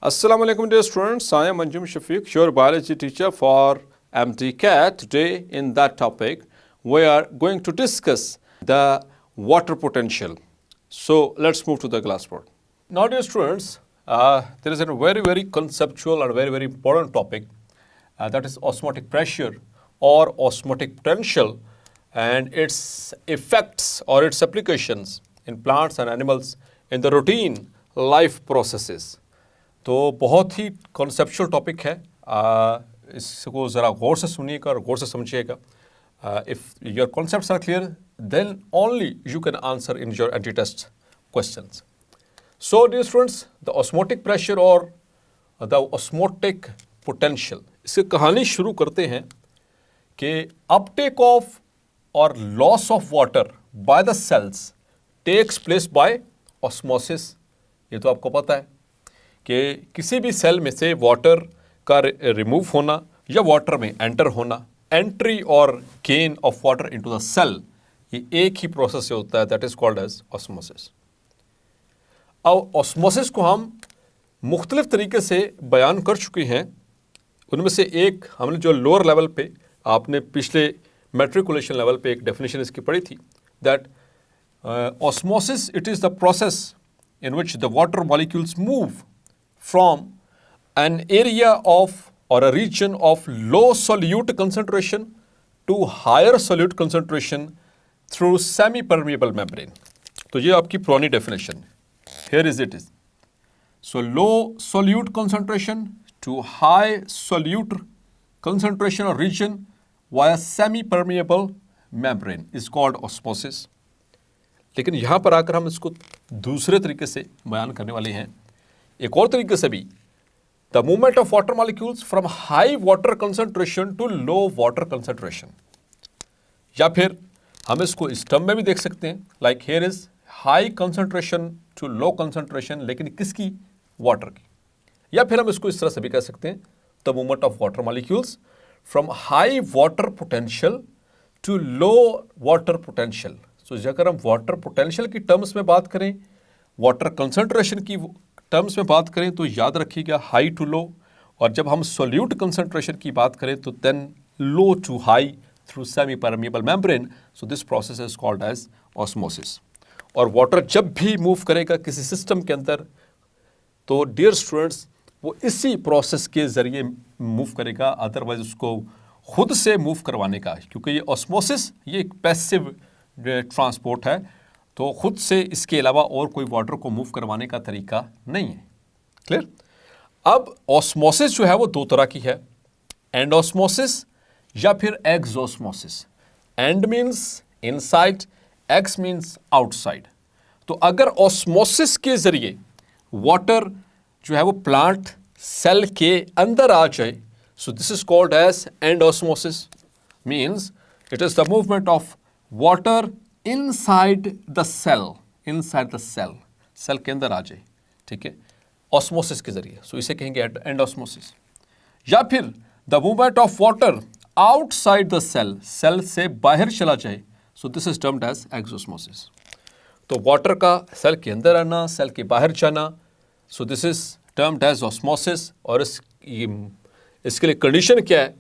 Assalamu alaikum dear students, I am Anjum Shafiq, your biology teacher for MTCAT. Today in that topic, we are going to discuss the water potential. So let's move to the classboard. Now dear students, there is a very conceptual and very important topic that is osmotic pressure or osmotic potential and its effects or its applications in plants and animals in the routine life processes. तो बहुत ही conceptual topic है, इसको ज़रा गौर से सुनिएगा और गौर से समझिएगा. If your concepts are clear then only you can answer in your entry test questions. So dear students, the osmotic pressure और द ऑस्मोटिक पोटेंशियल, इसकी कहानी शुरू करते हैं कि अपटेक ऑफ और loss of water by the cells takes place by osmosis. ये तो आपको पता है कि किसी भी सेल में से वाटर का रिमूव होना या वाटर में एंटर होना, एंट्री और gain of water into the cell, ये एक ही प्रोसेस से होता है, that is called as osmosis. अब ऑस्मोसिस को हम मुख्तलिफ तरीके से बयान कर चुके हैं. उनमें से एक हमने जो लोअर लेवल पे, आपने पिछले मैट्रिकुलेशन लेवल पे एक डेफिनेशन इसकी पढ़ी थी, that osmosis it is the process in which the water molecules move from an area of or a region of low solute concentration to higher solute concentration through semi-permeable membrane. तो ये आपकी पुरानी definition है. Here is it is. So low solute concentration to high solute concentration or region via semi-permeable membrane is called osmosis. लेकिन यहाँ पर आकर हम इसको दूसरे तरीके से बयान करने वाले हैं, एक और तरीके से भी. The movement of water molecules from high water concentration to low water concentration. या फिर हम इसको इस टर्म में भी देख सकते हैं, like here is high concentration to low concentration, लेकिन किसकी? वाटर की. या फिर हम इसको इस तरह से भी कह सकते हैं, the movement of water molecules from high water potential to low water potential. तो अगर हम वाटर पोटेंशियल की टर्म्स में बात करें, वाटर कंसंट्रेशन की टर्म्स में बात करें, तो याद रखिएगा हाई टू लो. और जब हम सोल्यूट कंसंट्रेशन की बात करें तो then low to high through semi permeable membrane. So this process is called as osmosis. और वाटर जब भी मूव करेगा किसी सिस्टम के अंदर, तो डियर स्टूडेंट्स वो इसी प्रोसेस के ज़रिए मूव करेगा, अदरवाइज उसको खुद से मूव करवाने का, क्योंकि ये ऑस्मोसिस ये एक पैसिव ट्रांसपोर्ट है, तो खुद से इसके अलावा और कोई वाटर को मूव करवाने का तरीका नहीं है. क्लियर? अब ऑस्मोसिस जो है वो दो तरह की है, एंडोस्मोसिस या फिर exosmosis. And means inside, x means outside. तो अगर ऑस्मोसिस के जरिए वाटर जो है वो प्लांट सेल के अंदर आ जाए, so this is called as endosmosis. Means it is the movement of water inside the cell, inside the cell, cell के अंदर आ जाए, ठीक है, ऑस्मोसिस के जरिए. सो इसे कहेंगे एंडोस्मोसिस. या फिर the movement of water outside the cell, cell से बाहर चला जाए, so this is termed as exosmosis. तो वाटर का सेल के अंदर आना, सेल के बाहर जाना, so this is termed as osmosis. और इसके लिए कंडीशन क्या है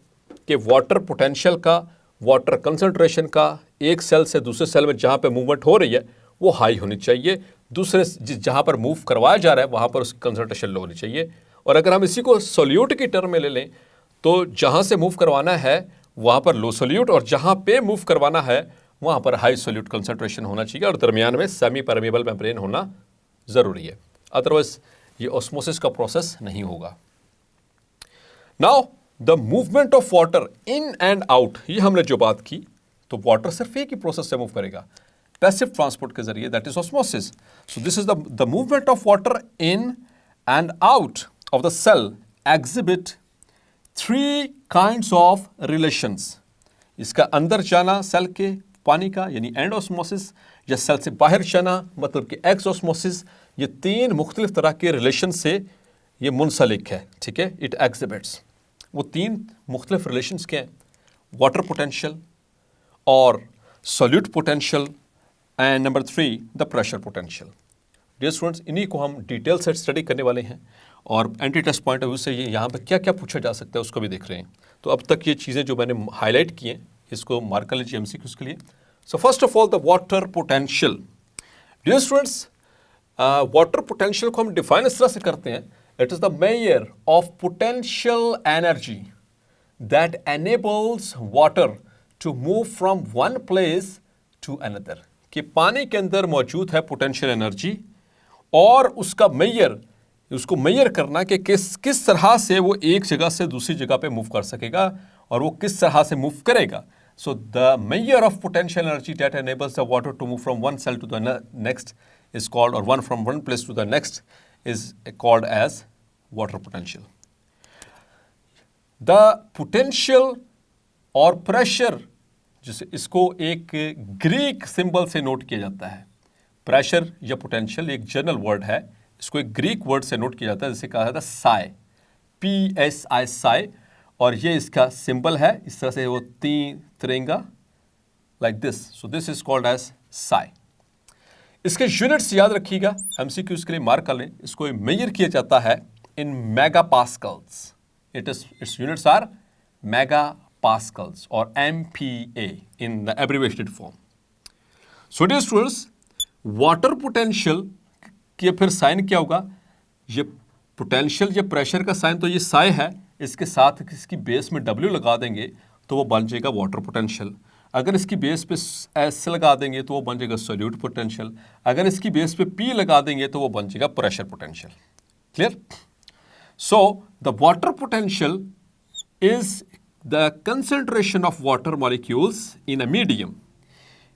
कि वाटर पोटेंशियल का, वाटर कंसंट्रेशन का एक सेल से दूसरे सेल में जहाँ पे मूवमेंट हो रही है वो हाई होनी चाहिए, दूसरे जहाँ पर मूव करवाया जा रहा है वहाँ पर उसकी कंसंट्रेशन लो होनी चाहिए. और अगर हम इसी को सोल्यूट की टर्म में ले लें, तो जहाँ से मूव करवाना है वहाँ पर लो सोल्यूट, और जहाँ पे मूव करवाना है वहाँ पर हाई सोल्यूट कंसंट्रेशन होना चाहिए, और दरमियान में सेमी परमिएबल मेम्ब्रेन होना ज़रूरी है, अदरवाइज ये ऑस्मोसिस का प्रोसेस नहीं होगा. Now the movement of water in and out, ये हमने जो बात की, तो वाटर सिर्फ एक ही प्रोसेस से मूव करेगा, पैसिव ट्रांसपोर्ट के जरिए, that is osmosis. So this is the movement of water in and out of the cell exhibit three kinds of relations. इसका अंदर जाना सेल के पानी का यानी एंडोस्मोसिस, या सेल से बाहर जाना मतलब कि एक्सोस्मोसिस. ये तीन मुख्तलिफ तरह के रिलेशन से ये मुंसलिक है, ठीक है, इट एग्जिबिट्स. वो तीन मुख्तलिफ रिलेशंस के हैं, वाटर पोटेंशियल और solute potential and number 3 the pressure potential. Dear students, इन्हीं को हम डिटेल से स्टडी करने वाले हैं और entry test point of view से ये यहाँ पे क्या क्या पूछा जा सकता है उसको भी देख रहे हैं। तो अब तक ये चीज़ें जो मैंने हाईलाइट की हैं इसको मार्क कर लीजिए एमसीक्यूज़ के लिए। So first of all the water potential. Dear students, water potential को हम डिफाइन इस तरह से करते हैं, it is the measure of potential energy that enables water to move from one place to another. कि पानी के अंदर मौजूद है पोटेंशियल एनर्जी और उसका उसको मेजर करना कि किस तरह से वो एक जगह से दूसरी जगह पे मूव कर सकेगा और वो किस तरह से मूव करेगा। So the measure of potential energy that enables the water to move from one cell to the next is called, or one from one place to the next is called as water potential. The potential और pressure, जिसे इसको एक Greek symbol से note किया जाता है। Pressure या potential एक जनरल वर्ड है, इसको एक ग्रीक वर्ड से नोट किया जाता है जिसे कहा जाता है साई, PSI साई, और ये इसका सिंबल है, इस तरह से वो तिरंगा like this. So this is called as psi. इसके यूनिट्स याद रखिएगा, एमसीक्यूज के लिए मार्क कर लें। इसको मेजर किया जाता है in mega pascals. Its units are mega pascals और MPa in the abbreviated form. So dear students, water potential के फिर साइन क्या होगा? ये पोटेंशियल या प्रेशर का साइन तो ये साई है, इसके साथ इसकी बेस में W लगा देंगे तो वो बन जाएगा वाटर पोटेंशियल। अगर इसकी बेस पे S लगा देंगे तो वो बन जाएगा सॉल्यूट पोटेंशियल। अगर इसकी बेस पे P लगा देंगे तो वो बन जाएगा pressure potential. Clear? So the water potential is the concentration of water molecules in a medium.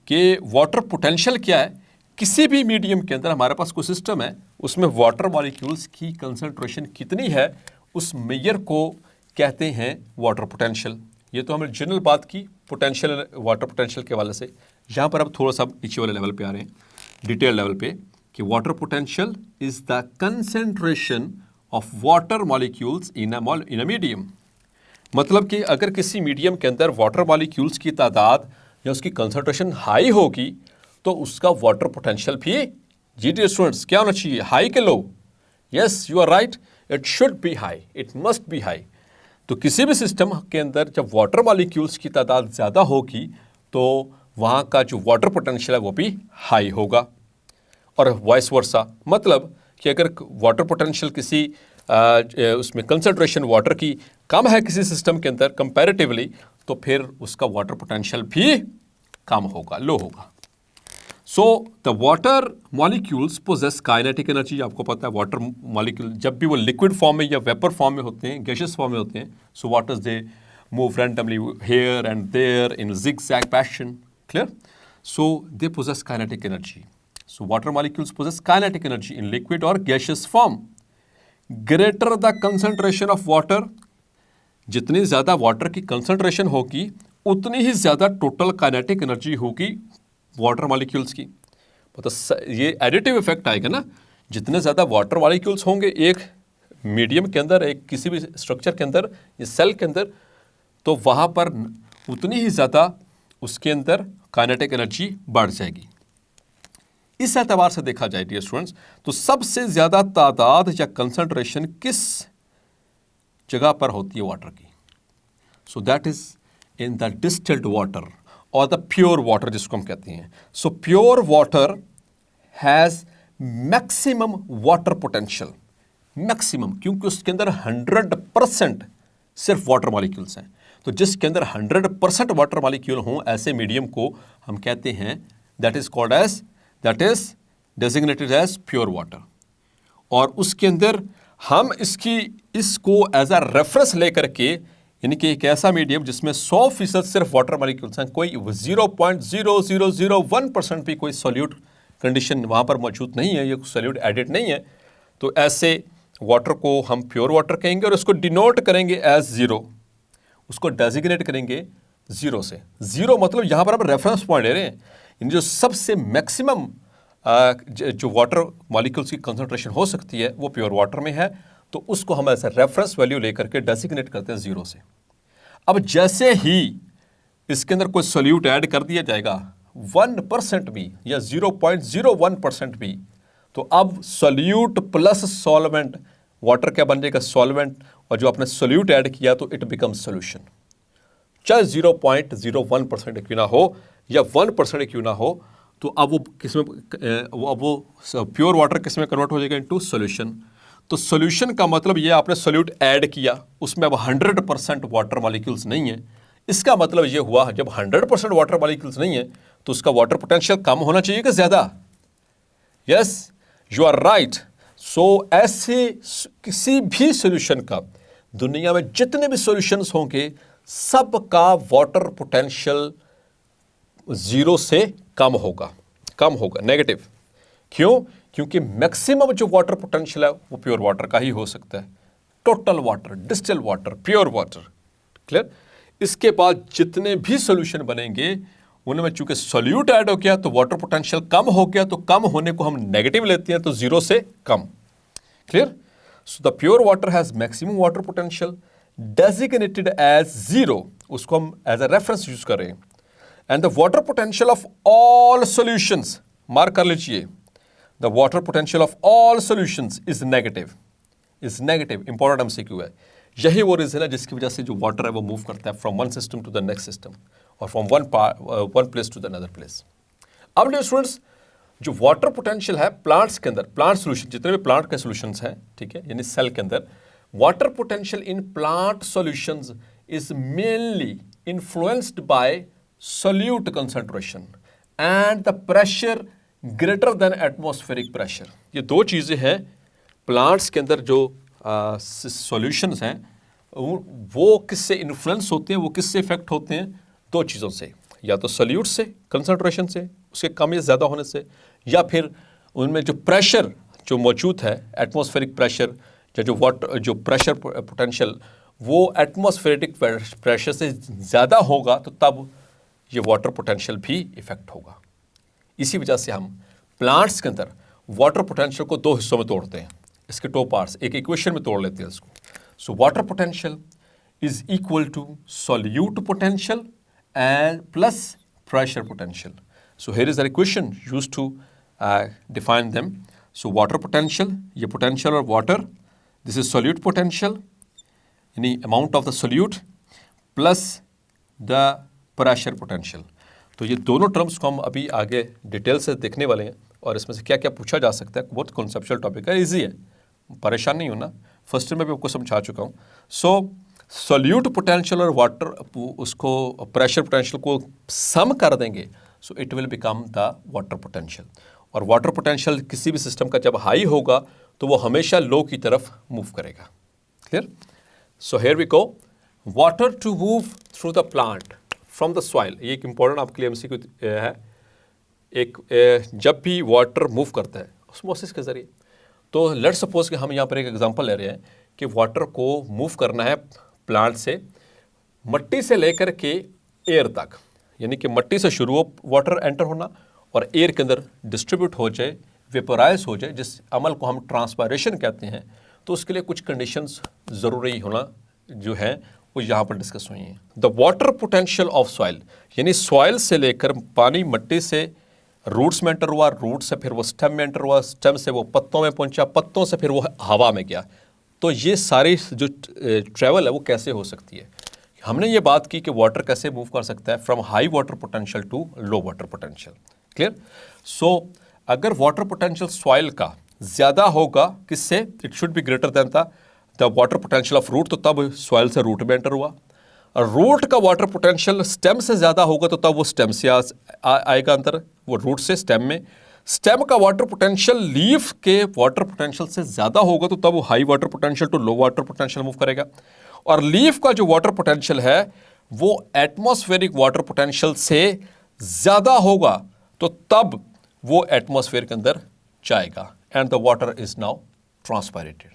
कि वाटर पोटेंशियल क्या है? किसी भी मीडियम के अंदर हमारे पास कोई सिस्टम है, उसमें वाटर मॉलिक्यूल्स की कंसंट्रेशन कितनी है, उस मेजर को कहते हैं वाटर पोटेंशियल। ये तो हमने जनरल बात की पोटेंशियल, वाटर पोटेंशियल के हवाले से। यहाँ पर अब थोड़ा सा नीचे वाले लेवल पे आ रहे हैं, डिटेल लेवल पे, कि water potential is the concentration of water molecules in a medium. मतलब कि अगर किसी मीडियम के अंदर वाटर मॉलिक्यूल्स की तादाद या उसकी कंसंट्रेशन हाई होगी तो उसका वाटर पोटेंशियल भी, जी डियर स्टूडेंट्स, क्या होना चाहिए? हाई के low? Yes, you are right, it should be high, it must be high. तो किसी भी सिस्टम के अंदर जब वाटर मॉलिक्यूल्स की तादाद ज़्यादा होगी तो वहाँ का जो वाटर पोटेंशियल है वो भी हाई होगा, और वाइस वर्सा। मतलब कि अगर वाटर पोटेंशियल किसी उसमें कंसंट्रेशन वाटर की कम है किसी सिस्टम के अंदर कंपैरेटिवली, तो फिर उसका वाटर पोटेंशियल भी कम होगा, लो होगा। So the water molecules possess kinetic energy. आपको पता है वाटर मॉलिक्यूल जब भी वो लिक्विड फॉर्म में या वेपर फॉर्म में होते हैं, गैशियस फॉर्म में होते हैं, so waters they move randomly here and there in zigzag fashion. Clear? So they possess kinetic energy. So water molecules possess kinetic energy in liquid or gaseous form. Greater the concentration of water, जितनी ज़्यादा water की concentration होगी उतनी ही ज़्यादा total kinetic energy होगी water molecules की। मतलब ये एडिटिव इफेक्ट आएगा ना, जितने ज़्यादा वाटर मॉलिक्यूल्स होंगे एक मीडियम के अंदर, एक किसी भी स्ट्रक्चर के अंदर या सेल के अंदर, तो वहाँ पर उतनी ही ज़्यादा उसके अंदर काइनेटिक एनर्जी बढ़ जाएगी। इस एतबार से देखा जाए डियर स्टूडेंट्स, तो सबसे ज़्यादा तादाद या कंसंट्रेशन किस जगह पर होती है वाटर की? सो that is in the distilled water और द प्योर वाटर जिसको हम कहते हैं। So pure water has maximum water potential, maximum, क्योंकि उसके अंदर 100% सिर्फ वाटर मॉलिक्यूल्स हैं। तो जिसके अंदर 100% वाटर मॉलिक्यूल हों, ऐसे मीडियम को हम कहते हैं that is called as, that is designated as pure water. और उसके अंदर हम इसको एज अ रेफरेंस लेकर के, यानी कि एक ऐसा मीडियम जिसमें 100% सिर्फ वाटर मॉलिक्यूल्स हैं, कोई 0.0001% भी कोई सॉल्यूट कंडीशन वहाँ पर मौजूद नहीं है, ये सॉल्यूट एडिड नहीं है, तो ऐसे वाटर को हम प्योर वाटर कहेंगे और उसको डिनोट करेंगे एज ज़ीरो, उसको डेजिग्नेट करेंगे ज़ीरो से। ज़ीरो मतलब यहाँ पर हम रेफरेंस पॉइंट ले रहे हैं, इन जो सबसे मैक्सिमम जो वाटर मॉलिक्यूल्स की कंसंट्रेशन हो सकती है वो प्योर वाटर में है, तो उसको हम ऐसा रेफरेंस वैल्यू लेकर के डेसिग्नेट करते हैं ज़ीरो से। अब जैसे ही इसके अंदर कोई सोल्यूट ऐड कर दिया जाएगा 1% भी या 0.01% भी, तो अब सोल्यूट प्लस सॉल्वेंट वाटर क्या बन जाएगा, सॉल्वेंट, और जो आपने सोल्यूट ऐड किया तो इट बिकम्स सोल्यूशन। चाहे 0.01% क्यों ना हो या 1% क्यों ना हो, तो अब वो किस में अब वो प्योर वाटर किस में कन्वर्ट हो जाएगा, इनटू सोल्यूशन। तो सोल्यूशन का मतलब ये आपने सोल्यूट ऐड किया, उसमें अब 100% वाटर मॉलिक्यूल्स नहीं है। इसका मतलब ये हुआ जब 100% वाटर मॉलिक्यूल्स नहीं है तो उसका वाटर पोटेंशियल कम होना चाहिए कि ज़्यादा? Yes, you are right. So ऐसे किसी भी सोल्यूशन का, दुनिया में जितने भी सॉल्यूशंस होंगे, सबका वाटर पोटेंशियल 0 से कम होगा, नेगेटिव। क्यों? क्योंकि मैक्सिमम जो वाटर पोटेंशियल है वो प्योर वाटर का ही हो सकता है। Total water, distil water, pure water. Clear? इसके बाद जितने भी सॉल्यूशन बनेंगे उनमें चूंकि सोल्यूट ऐड हो गया तो वाटर पोटेंशियल कम हो गया, तो कम होने को हम नेगेटिव लेते हैं, तो 0 से कम। Clear? So the pure water has maximum water potential designated as 0, उसको हम एज अ रेफरेंस यूज कर रहे हैं। And the water potential of all solutions, mark कर लीजिए, the water potential of all solutions is negative. Important MCQ है। यही वो रीजन है जिसकी वजह से जो वाटर है वो मूव करता है from one system to the next system और from one place to the another place. अब डियर स्टूडेंट्स, जो वाटर पोटेंशियल है प्लांट्स के अंदर, प्लांट सोल्यूशन, जितने भी प्लांट के सोल्यूशंस हैं, ठीक है, यानी सेल के अंदर, water potential in plant solutions is mainly influenced by solute concentration and the pressure greater then atmospheric pressure. ये दो चीज़ें हैं प्लांट्स के अंदर जो सॉल्यूशंस हैं, वो किससे इन्फ्लुएंस होते हैं, वो किससे इफेक्ट होते हैं? दो चीज़ों से, या तो सोल्यूट से, कंसंट्रेशन से, उसके कम या ज़्यादा होने से, या फिर उनमें जो प्रेशर जो मौजूद है, एटमॉस्फेरिक प्रेशर, या जो प्रेशर पोटेंशियल वो एटमॉस्फेरिक प्रेशर से ज़्यादा होगा, तो तब ये वाटर पोटेंशियल भी इफेक्ट होगा। इसी वजह से हम प्लांट्स के अंदर वाटर पोटेंशियल को दो हिस्सों में तोड़ते हैं, इसके दो पार्ट्स, एक इक्वेशन में तोड़ लेते हैं इसको। So water potential is equal to solute potential and plus pressure potential. So here is the equation used to define them. So water potential, ये पोटेंशियल और water, this is solute potential यानी amount of the solute plus the pressure potential. तो ये दोनों terms को हम अभी आगे डिटेल से देखने वाले हैं और इसमें से क्या क्या पूछा जा सकता है। बहुत कॉन्सेप्चुअल टॉपिक है, इजी है, परेशान नहीं होना। फर्स्ट ईयर में भी आपको समझा चुका हूँ। सो सोल्यूट पोटेंशियल और वाटर उसको प्रेशर पोटेंशियल को सम कर देंगे, so it will become the water potential. और वाटर पोटेंशियल किसी भी सिस्टम का जब हाई होगा तो वो हमेशा लो की तरफ मूव करेगा। Clear? So here we go, water to move through the plant from the soil. ये एक इंपॉर्टेंट आपके लिए एमसीक्यू है। जब भी वाटर मूव करता है ऑस्मोसिस के जरिए, तो लेट्स सपोज कि हम यहाँ पर एक एग्जांपल ले रहे हैं कि वाटर को मूव करना है प्लांट से मट्टी से लेकर के एयर तक, यानी कि मट्टी से शुरू हो वाटर एंटर होना और एयर के अंदर डिस्ट्रीब्यूट हो जाए, वेपोराइज हो जाए, जिस अमल को हम ट्रांसपायरेशन कहते हैं। तो उसके लिए कुछ कंडीशंस ज़रूरी होना जो है वो यहाँ पर डिस्कस हुई हैं। The water potential of soil, यानी सॉइल से लेकर पानी मट्टी से रूट्स में एंटर हुआ, रूट से फिर वो स्टेम में एंटर हुआ, स्टेम से वो पत्तों में पहुंचा, पत्तों से फिर वो हवा में गया। तो ये सारी जो ट्रैवल है वो कैसे हो सकती है? हमने ये बात की कि वाटर कैसे मूव कर सकता है from high water potential to low water potential. Clear? So अगर वाटर पोटेंशियल सॉइल का ज़्यादा होगा, किससे? It should be greater than the water potential of root, तो तब सॉइल से रूट में एंटर हुआ। रूट का वाटर पोटेंशियल स्टेम से ज़्यादा होगा तो तब वो स्टेम से आएगा अंदर, वो रूट से स्टेम में। स्टेम का वाटर पोटेंशियल लीफ के वाटर पोटेंशियल से ज़्यादा होगा तो तब वो high water potential to low water potential move करेगा। और लीफ का जो वाटर पोटेंशियल है वो एटमॉस्फेरिक वाटर पोटेंशियल से ज़्यादा होगा तो तब वो एटमॉस्फेयर के अंदर जाएगा and the water is now transpirated.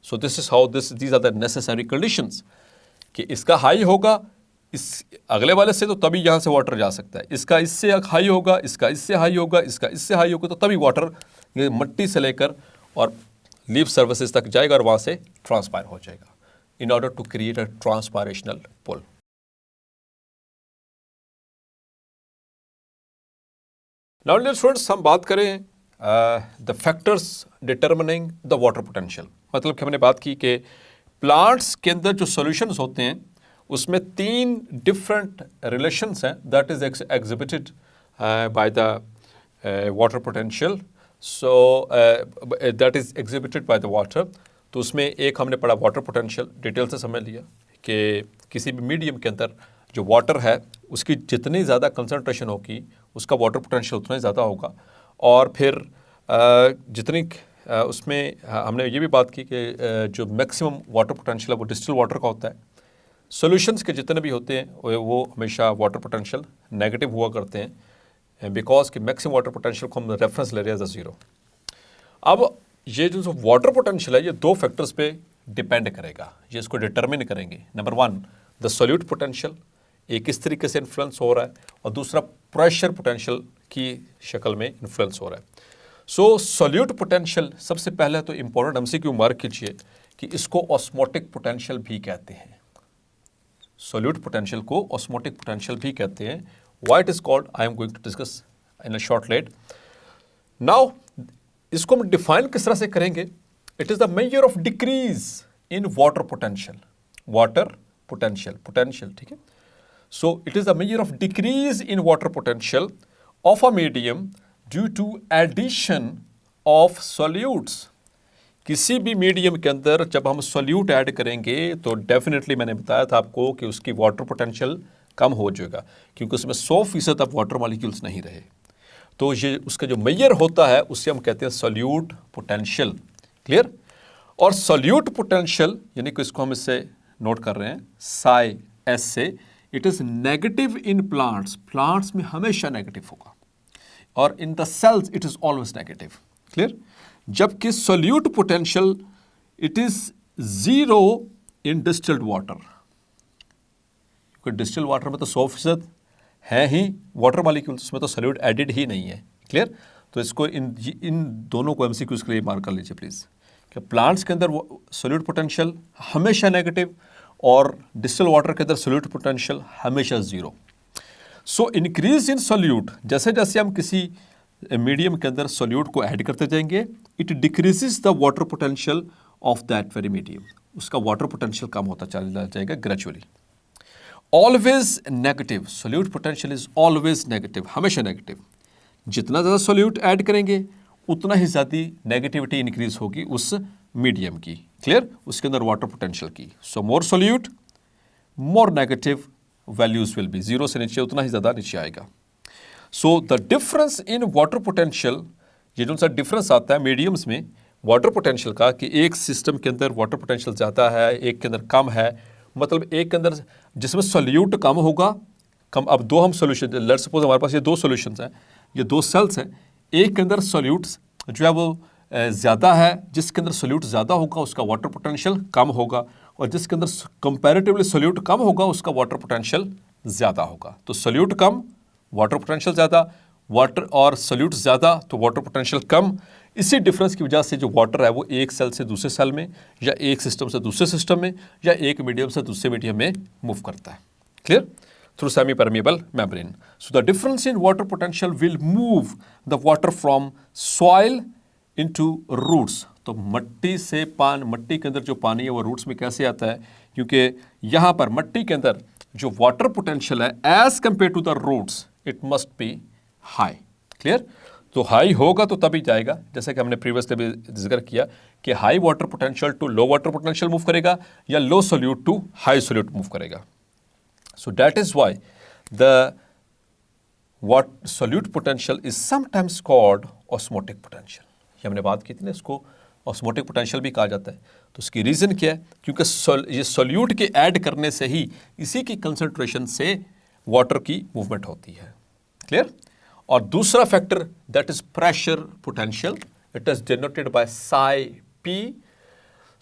So this is how these are the necessary conditions कि इसका हाई होगा इस अगले वाले से तो तभी यहाँ से वाटर जा सकता है, इसका इससे हाई होगा, इसका इससे हाई होगा, इसका इससे हाई होगा, तो तभी वाटर मट्टी से लेकर और लीफ सर्विसेज तक जाएगा और वहाँ से ट्रांसपायर हो जाएगा in order to create a transpirational pull. Now dear students, हम बात करें the factors determining the water potential. मतलब कि हमने बात की कि प्लांट्स के अंदर जो सॉल्यूशंस होते हैं उसमें 3 डिफरेंट रिलेशंस हैं that is exhibited by the water potential. So that is exhibited by the water. तो उसमें एक हमने पढ़ा वाटर पोटेंशियल, डिटेल से समझ लिया कि किसी भी मीडियम के अंदर जो वाटर है उसकी जितनी ज़्यादा कंसंट्रेशन होगी उसका वाटर पोटेंशियल उतना ही ज़्यादा होगा। और फिर जितनी उसमें हमने ये भी बात की कि जो मैक्सिमम वाटर पोटेंशियल है वो डिस्टिल वाटर का होता है। सॉल्यूशंस के जितने भी होते हैं वो हमेशा वाटर पोटेंशियल नेगेटिव हुआ करते हैं बिकॉज कि मैक्सिमम वाटर पोटेंशियल को हम रेफरेंस ले रहे हैं एज अ ज़ीरो। अब ये जो वाटर पोटेंशियल है ये 2 फैक्टर्स पे डिपेंड करेगा, ये इसको डिटरमिन करेंगे। नंबर 1 द सॉल्यूट पोटेंशियल, एक किस तरीके से इन्फ्लुएंस हो रहा है, और दूसरा प्रेशर पोटेंशियल की शक्ल में इन्फ्लुएंस हो रहा है। सो सॉल्यूट पोटेंशियल सबसे पहले तो इंपॉर्टेंट एमसीक्यू मार्क कीजिए कि इसको ऑस्मोटिक पोटेंशियल भी कहते हैं। सॉल्यूट पोटेंशियल को ऑस्मोटिक पोटेंशियल भी कहते हैं। Why it is called I am going to discuss in a short let. Now इसको हम डिफाइन किस तरह से करेंगे? It is the measure of decrease in water potential. Water potential, potential, ठीक है। So it is a measure of decrease in water potential of a medium due to addition of solutes। किसी भी medium के अंदर जब हम solute add करेंगे तो डेफिनेटली मैंने बताया था आपको कि उसकी वाटर पोटेंशियल कम हो जाएगा क्योंकि उसमें 100% अब वाटर मॉलिक्यूल्स नहीं रहे। तो ये उसका जो मेजर होता है उससे हम कहते हैं सोल्यूट पोटेंशियल। क्लियर? और सोल्यूट पोटेंशियल यानी कि इसको हम इससे नोट कर रहे हैं साई एस से, it is negative in plants, plants में हमेशा नेगेटिव होगा, और in the cells it is always negative. Clear? जबकि solute potential it is 0 in distilled water, क्योंकि डिस्टिल्ड वाटर में तो 100% है ही वाटर मॉलिक्यूल, उसमें तो सोल्यूट एडिड ही नहीं है। क्लियर? तो इसको इन दोनों को एमसीक्यूज के लिए मार्क कर लीजिए प्लीज कि प्लांट्स के अंदर सोल्यूट पोटेंशियल हमेशा नेगेटिव और डिस्टिल वाटर के अंदर सोल्यूट पोटेंशियल हमेशा 0। सो इंक्रीज इन सोल्यूट, जैसे जैसे हम किसी मीडियम के अंदर सोल्यूट को ऐड करते जाएंगे it decreases the water potential of that very medium, उसका वाटर पोटेंशियल कम होता चला जाएगा gradually. Always negative, solute potential is always negative, हमेशा नेगेटिव। जितना ज़्यादा सोल्यूट ऐड करेंगे उतना ही ज़्यादा नेगेटिविटी इंक्रीज होगी उस मीडियम की। क्लियर? उसके अंदर वाटर पोटेंशियल की। So more solute more negative values will be, 0 से नीचे उतना ही ज़्यादा नीचे आएगा। So the difference in water potential, ये जो सा डिफरेंस आता है मीडियम्स में वाटर पोटेंशियल का कि एक सिस्टम के अंदर वाटर पोटेंशियल ज़्यादा है, एक के अंदर कम है, मतलब एक के अंदर जिसमें सोल्यूट कम होगा कम। अब 2 हम सोल्यूशन, लेट्स सपोज हमारे पास ये 2 सोल्यूशंस हैं, ये 2 सेल्स हैं, एक के अंदर सोल्यूट्स जो है वो ज़्यादा है, जिसके अंदर सोल्यूट ज़्यादा होगा उसका वाटर पोटेंशियल कम होगा, और जिसके अंदर कंपैरेटिवली सोल्यूट कम होगा उसका वाटर पोटेंशियल ज़्यादा होगा। तो सोल्यूट कम, वाटर पोटेंशियल ज़्यादा, वाटर और सोल्यूट ज़्यादा तो वाटर पोटेंशियल कम। इसी डिफरेंस की वजह से जो वाटर है वो एक सेल से दूसरे सेल में, या एक सिस्टम से दूसरे सिस्टम में, या एक मीडियम से दूसरे मीडियम में मूव करता है। Clear? Through semi permeable membrane. So the difference in water potential will move the water from soil into roots. तो मट्टी से मट्टी के अंदर जो पानी है वो रूट्स में कैसे आता है? क्योंकि यहाँ पर मट्टी के अंदर जो वाटर पोटेंशियल है as compare to the roots it must be high. Clear? तो हाई होगा तो तभी जाएगा, जैसे कि हमने प्रीवियसली भी जिक्र किया कि high water potential to low water potential move करेगा, या low solute to high solute move करेगा। So that is why the solute potential is sometimes called osmotic potential. ये हमने बात की थी ना, इसको ऑस्मोटिक पोटेंशियल भी कहा जाता है। तो उसकी रीज़न क्या है? क्योंकि ये सोल्यूट के ऐड करने से ही इसी की कंसंट्रेशन से वाटर की मूवमेंट होती है। क्लियर? और दूसरा factor that is pressure potential, it is denoted by Sai P.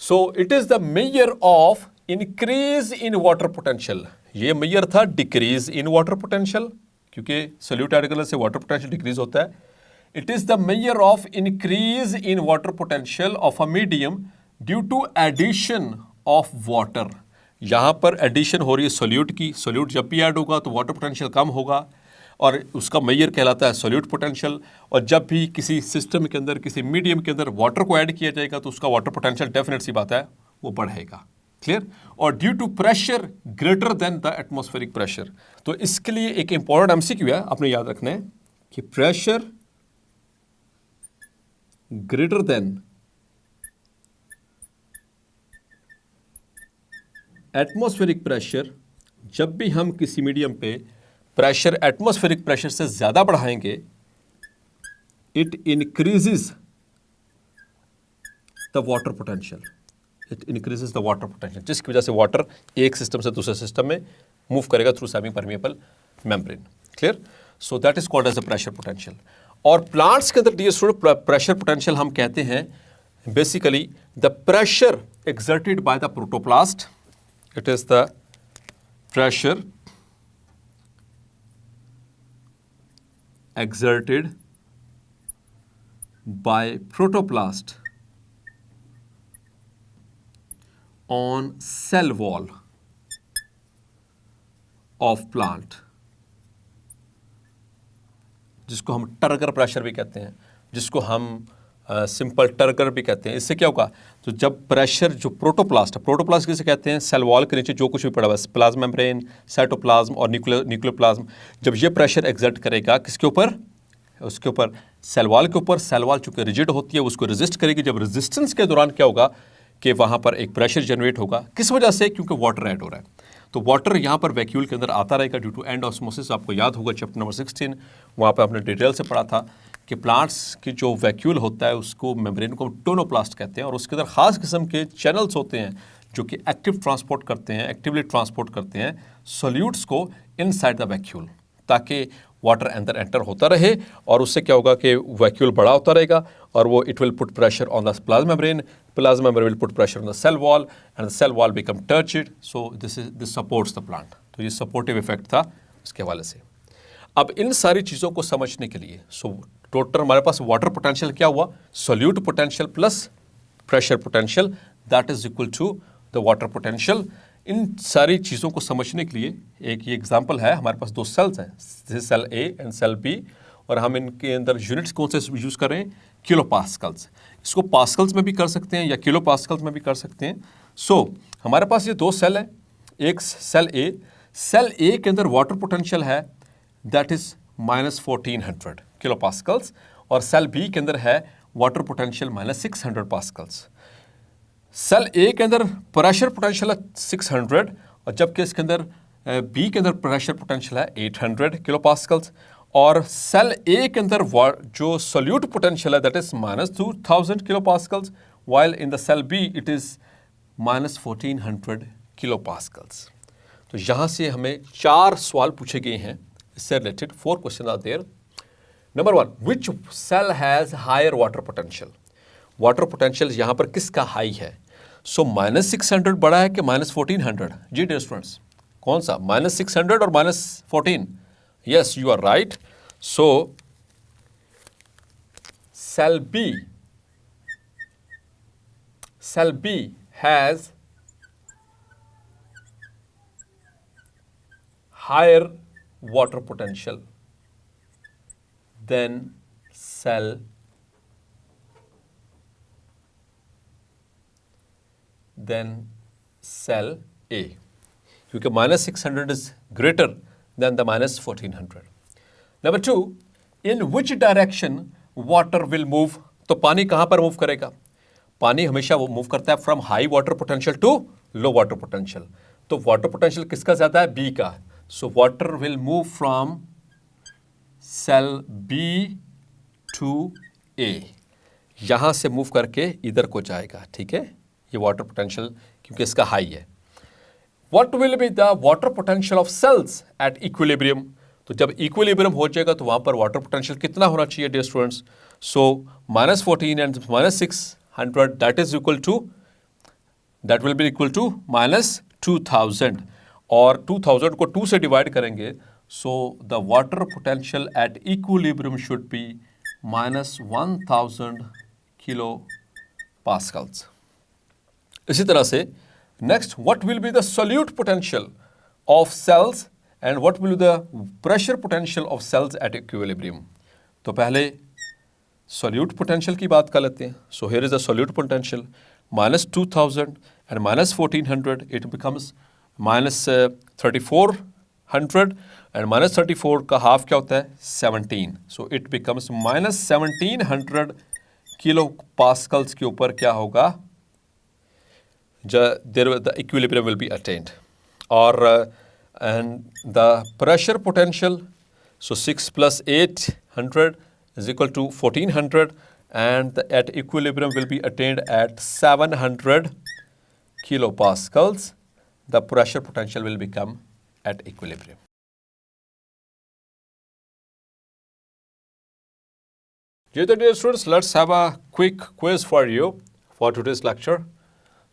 So it is the measure of increase in water potential. ये मेजर था डिक्रीज इन वाटर पोटेंशियल, क्योंकि सोल्यूट ऐड करने से वाटर पोटेंशियल डिक्रीज होता है। It is the measure of increase in water potential of a medium due to addition of water। यहाँ पर addition हो रही है सोल्यूट की, सोल्यूट जब भी ऐड होगा तो वाटर पोटेंशियल कम होगा, और उसका मेजर कहलाता है सोल्यूट पोटेंशियल। और जब भी किसी सिस्टम के अंदर, किसी मीडियम के अंदर वाटर को ऐड किया जाएगा तो उसका वाटर पोटेंशियल डेफिनेट सी बात है वो बढ़ेगा। क्लियर? और due to pressure greater than the atmospheric pressure. तो इसके लिए एक इंपॉर्टेंट एमसीक्यू है, आपने याद रखना है कि pressure greater then atmospheric pressure, जब भी हम किसी मीडियम पे प्रेशर एटमॉस्फेरिक प्रेशर से ज्यादा बढ़ाएंगे, it increases the water potential. It increases the water potential, जिसकी वजह से वाटर एक सिस्टम से दूसरे सिस्टम में मूव करेगा through semi permeable membrane. Clear? So that is called as a pressure potential. और प्लांट्स के अंदर डियर स्टूडेंट प्रेशर पोटेंशियल हम कहते हैं basically the pressure exerted by the protoplast. It is the pressure exerted by protoplast on cell wall of plant, जिसको हम turgor pressure भी कहते हैं, जिसको हम सिंपल टर्गर भी कहते हैं। इससे क्या होगा? तो जब प्रेशर जो प्रोटोप्लास्ट है, प्रोटोप्लास्ट किसे कहते हैं? सेल वॉल के नीचे जो कुछ भी पड़ा हुआ है, प्लाज्मा मेम्ब्रेन, साइटोप्लाज्म और न्यूक्लियोप्लाज्म, जब ये प्रेशर एक्सर्ट करेगा किसके ऊपर? उसके ऊपर सेल वॉल के ऊपर। सेल वॉल चूंकि रिजिड होती है उसको रेजिस्ट करेगी। जब रेजिस्टेंस के दौरान क्या होगा कि वहाँ पर एक प्रेशर जनरेट होगा। किस वजह से? क्योंकि वाटर ऐड हो रहा है। तो वाटर यहाँ पर वैक्यूल के अंदर आता रहेगा ड्यू टू एंड ऑस्मोसिस। आपको याद होगा चैप्टर नंबर 16, वहाँ पर आपने डिटेल से पढ़ा था कि प्लांट्स की जो वैक्यूल होता है उसको मेम्ब्रेन को टोनोप्लास्ट कहते हैं, और उसके अंदर खास किस्म के चैनल्स होते हैं जो कि एक्टिवली ट्रांसपोर्ट करते हैं सोल्यूट्स को इनसाइड द वैक्यूल, ताकि वाटर अंदर एंटर होता रहे। और उससे क्या होगा कि वैक्यूल बड़ा होता रहेगा और वो it will put pressure on the plasma membrane, plasma membrane will put pressure on the cell wall and the cell wall become turgid. So this supports the plant. तो ये सपोर्टिव इफेक्ट था इसके हवाले से। अब इन सारी चीज़ों को समझने के लिए टोटल हमारे पास वाटर पोटेंशियल क्या हुआ? Solute potential plus pressure potential, that is equal to the water potential. इन सारी चीज़ों को समझने के लिए एक ये एग्जांपल है, हमारे पास दो सेल्स हैं, cell A and cell B, और हम इनके अंदर यूनिट्स कौन से यूज़ कर रहे हैं? Kilo Pascal's. इसको पास्कल्स में भी कर सकते हैं या किलो पास्कल्स में भी कर सकते हैं। हमारे पास ये दो सेल हैं, एक सेल ए के अंदर वाटर पोटेंशियल है दैट इज -1400 किलो पास्कल्स, और सेल बी के अंदर है water potential -600 Pascal's. Cell A के अंदर प्रेशर पोटेंशियल है 600, और जबकि इसके अंदर बी के अंदर प्रेशर पोटेंशियल है 800 किलो पास्कल्स। और सेल ए के अंदर जो सोल्यूट पोटेंशियल है that is -2000 kilo pascals, while in the cell B it is -1400 kilo pascals. तो यहाँ से हमें 4 सवाल पूछे गए हैं इससे related. 4 question are there. Number 1, which cell has higher water potential? Water potential यहाँ पर किसका हाई है? -600 बड़ा है कि -1400? जी डियर स्टूडेंट्स, कौन सा? -600 और -14? Yes, you are right. Cell B has higher water potential than cell A, क्योंकि -600 is greater than the -1400. Number 2, in which direction water will move? तो पानी कहाँ पर मूव करेगा? पानी हमेशा वो मूव करता है from high water potential to low water potential. तो वाटर पोटेंशियल किसका ज्यादा है? बी का। So water will move from cell B to A, यहाँ से मूव करके इधर को जाएगा। ठीक है, ये वाटर पोटेंशियल क्योंकि इसका हाई है। What will be the water potential of cells at equilibrium? तो जब इक्विलिब्रियम हो जाएगा तो वहाँ पर वाटर पोटेंशियल कितना होना चाहिए dear students? -14 and -600 that will be equal to -2000, और 2000 को 2 से डिवाइड करेंगे, so the water potential at equilibrium should be -1000 kilo pascals. इसी तरह से next, what will be the solute potential of cells and what will be the pressure potential of cells at equilibrium. तो पहले solute potential की बात कर लेते हैं। So here is the solute potential -2000 and -1400, it becomes -3400 and -34 का half क्या होता है 17, so it becomes -1700 kilopascals के ऊपर क्या होगा, there the equilibrium will be attained. और and the pressure potential, so 6 + 800 is equal to 1400 and at equilibrium will be attained at 700 kilopascals. The pressure potential will become at equilibrium. Dear students, let's have a quick quiz for you for today's lecture.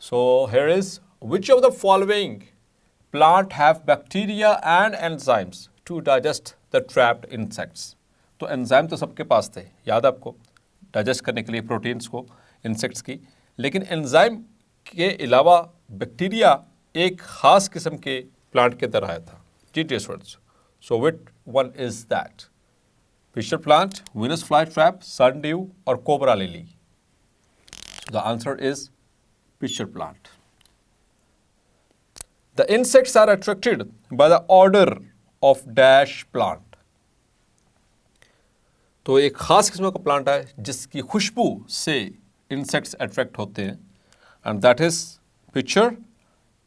So here is, which of the following plant have bacteria and enzymes to digest the trapped insects? तो enzyme तो सबके पास थे, याद आपको, digest करने के लिए proteins को, इंसेक्ट्स की, लेकिन एंजाइम के अलावा बैक्टीरिया एक खास किस्म के प्लांट के अंदर आया था। जी dear students, so which one is that? Fisher plant, Venus fly trap, sundew और cobra lily. So the answer is fisher plant. The insects are attracted by the odor of dash plant. तो एक खास किस्म का plant है जिसकी खुशबू से insects attract होते हैं, and that is pitcher,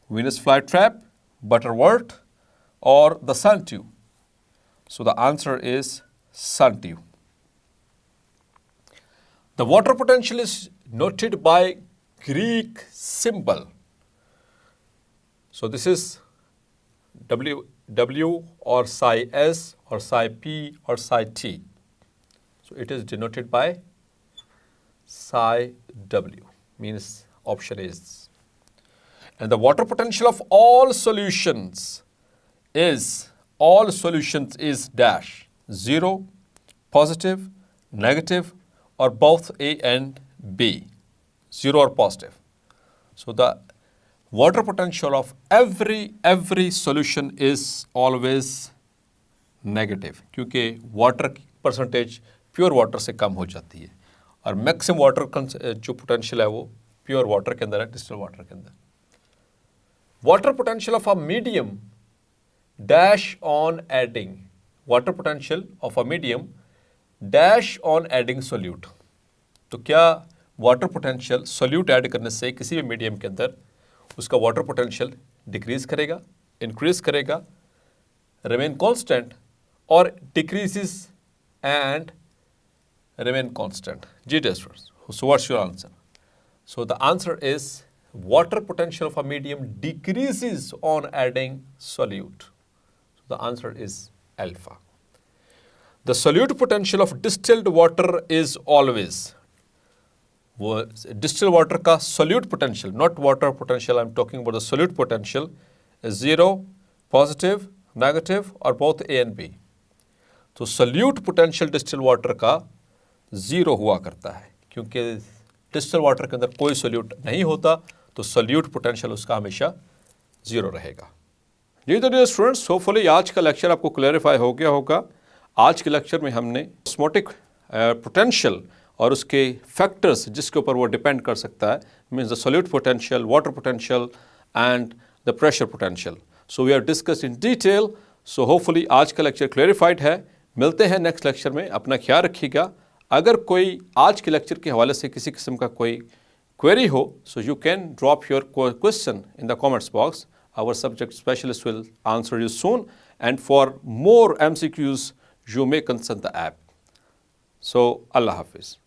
Venus fly trap, butterwort और the sundew. So the answer is sundew. The water potential is noted by Greek symbol. So this is W or psi S or psi P or psi T. So it is denoted by psi W, means option is. And the water potential of all solutions is dash, 0, positive, negative or both A and B, 0 or positive. So the water potential of every solution is always negative, क्योंकि water की percentage pure water से कम हो जाती है, और maximum water जो potential है वो प्योर वाटर के अंदर है, डिस्टिल वाटर के अंदर। Water potential of a medium dash on adding, water potential of a medium dash on adding solute. तो क्या वाटर पोटेंशियल सोल्यूट ऐड करने से किसी भी मीडियम के अंदर उसका वाटर पोटेंशियल डिक्रीज करेगा, इंक्रीज करेगा, रिमेन कांस्टेंट, और डिक्रीजेस एंड रिमेन कांस्टेंट? जी dear students, so what's your answer? So the answer is water potential of a medium decreases on adding solute. So the answer is alpha. The solute potential of distilled water is always, वो distil water का solute potential, not water potential, I am talking about the solute potential, is 0, positive, negative और both A and B. तो solute potential distil water का 0 हुआ करता है, क्योंकि distil water के अंदर कोई सोल्यूट नहीं होता, तो सोल्यूट पोटेंशियल उसका हमेशा 0 रहेगा। जी तो डियर स्टूडेंट्स, होपफुली आज का लेक्चर आपको क्लैरिफाई हो गया होगा। आज के लेक्चर में हमने ऑस्मोटिक पोटेंशियल और उसके फैक्टर्स जिसके ऊपर वो डिपेंड कर सकता है, means the solute potential, water potential and the pressure potential. So we are discuss in detail. So hopefully आज का लेक्चर क्लैरिफाइड है। मिलते हैं नेक्स्ट लेक्चर में, अपना ख्याल रखिएगा। अगर कोई आज के लेक्चर के हवाले से किसी किस्म का कोई क्वेरी हो, so you can drop your question in the comments box. Our subject specialist will answer you soon, and for more MCQs you may consult the app. So Allah Hafiz.